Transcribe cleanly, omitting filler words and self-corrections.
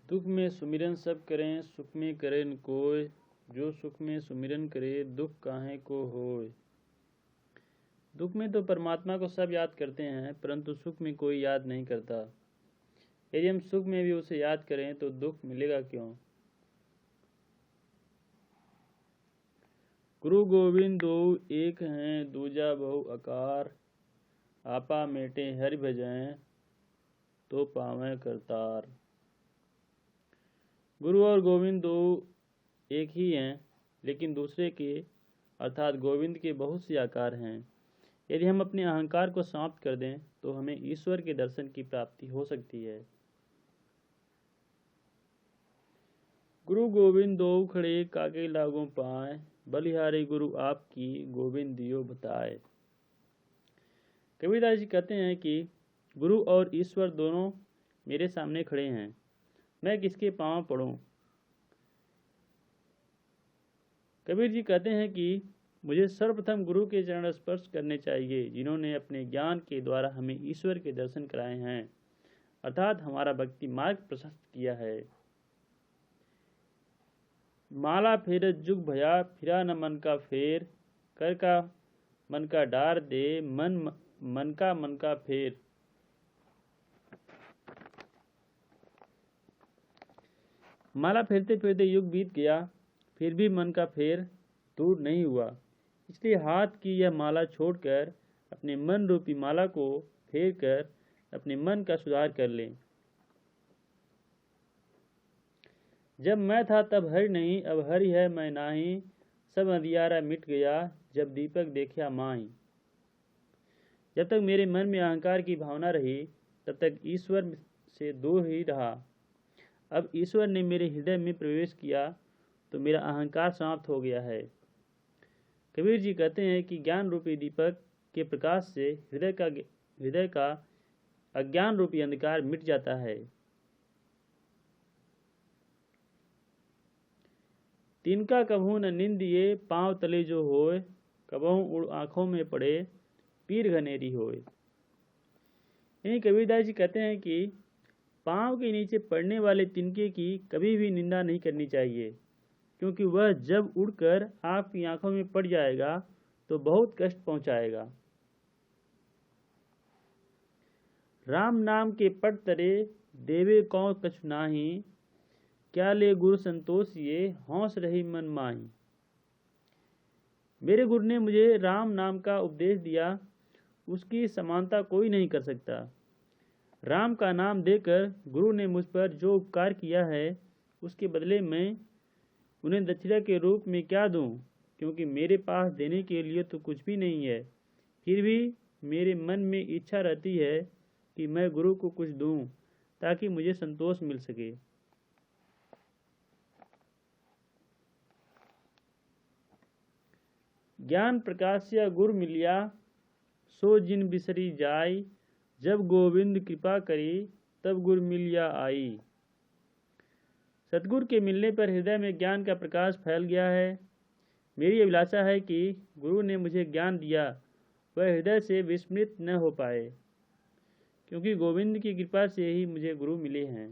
दुख में सुमिरन सब करें, सुख में करे न कोय। जो सुख में सुमिरन करे, दुख काहे को होय। दुख में तो परमात्मा को सब याद करते हैं, परंतु सुख में कोई याद नहीं करता। यदि हम सुख में भी उसे याद करें तो दुख मिलेगा क्यों। गुरु गोविंद दो एक हैं, दूजा बहु आकार। आपा मेटे हरि भजें, तो पावें करतार। गुरु और गोविंद दो एक ही हैं, लेकिन दूसरे के अर्थात गोविंद के बहुत से आकार हैं। यदि हम अपने अहंकार को समाप्त कर दें तो हमें ईश्वर के दर्शन की प्राप्ति हो सकती है। गुरु गोविंद दो खड़े, कागे लागों पाए। बलिहारी गुरु आपकी, गोविंद दियो बताए। कबीरदास जी कहते हैं कि गुरु और ईश्वर दोनों मेरे सामने खड़े हैं, मैं किसके पांव पड़ूं। कबीर जी कहते हैं कि मुझे सर्वप्रथम गुरु के चरण स्पर्श करने चाहिए, जिन्होंने अपने ज्ञान के द्वारा हमें ईश्वर के दर्शन कराए हैं, अर्थात हमारा भक्ति मार्ग प्रशस्त किया है। माला फेरत जुग भया, फिरा न मन का फेर। कर का मन का डार दे, मन का फेर। माला फेरते फेरते युग बीत गया, फिर भी मन का फेर दूर नहीं हुआ। इसलिए हाथ की यह माला छोड़कर अपने मन रूपी माला को फेर कर अपने मन का सुधार कर लें। जब मैं था तब हरि नहीं, अब हरि है मैं नाही। सब अंधियारा मिट गया, जब दीपक देखा माही। जब तक मेरे मन में अहंकार की भावना रही, तब तक ईश्वर से दूर ही रहा। अब ईश्वर ने मेरे हृदय में प्रवेश किया तो मेरा अहंकार समाप्त हो गया है। कबीर जी कहते हैं कि ज्ञान रूपी दीपक के प्रकाश से हृदय का अज्ञान रूपी अंधकार मिट जाता है। तिनका कभू न निंदिए, पांव तले जो होए। कबहू उड़ आंखों में पड़े, पीर घनेरी होए। यही कबीरदास जी कहते हैं कि पांव के नीचे पड़ने वाले तिनके की कभी भी निंदा नहीं करनी चाहिए, क्योंकि वह जब उड़कर आपकी आंखों में पड़ जाएगा तो बहुत कष्ट पहुंचाएगा। राम नाम के पट तरे, देवे कौ कछु नाही। क्या ले गुरु संतोष ये, हौस रही मन माही। मेरे गुरु ने मुझे राम नाम का उपदेश दिया, उसकी समानता कोई नहीं कर सकता। राम का नाम देकर गुरु ने मुझ पर जो उपकार किया है, उसके बदले में उन्हें दक्षिणा के रूप में क्या दूं, क्योंकि मेरे पास देने के लिए तो कुछ भी नहीं है। फिर भी मेरे मन में इच्छा रहती है कि मैं गुरु को कुछ दूं, ताकि मुझे संतोष मिल सके। ज्ञान प्रकाश्य गुरु मिलिया, सो जिन बिसरी जाय। जब गोविंद कृपा करी, तब गुरु मिलिया आई। सतगुरु के मिलने पर हृदय में ज्ञान का प्रकाश फैल गया है। मेरी अभिलाषा है कि गुरु ने मुझे ज्ञान दिया वह हृदय से विस्मृत न हो पाए, क्योंकि गोविंद की कृपा से ही मुझे गुरु मिले हैं।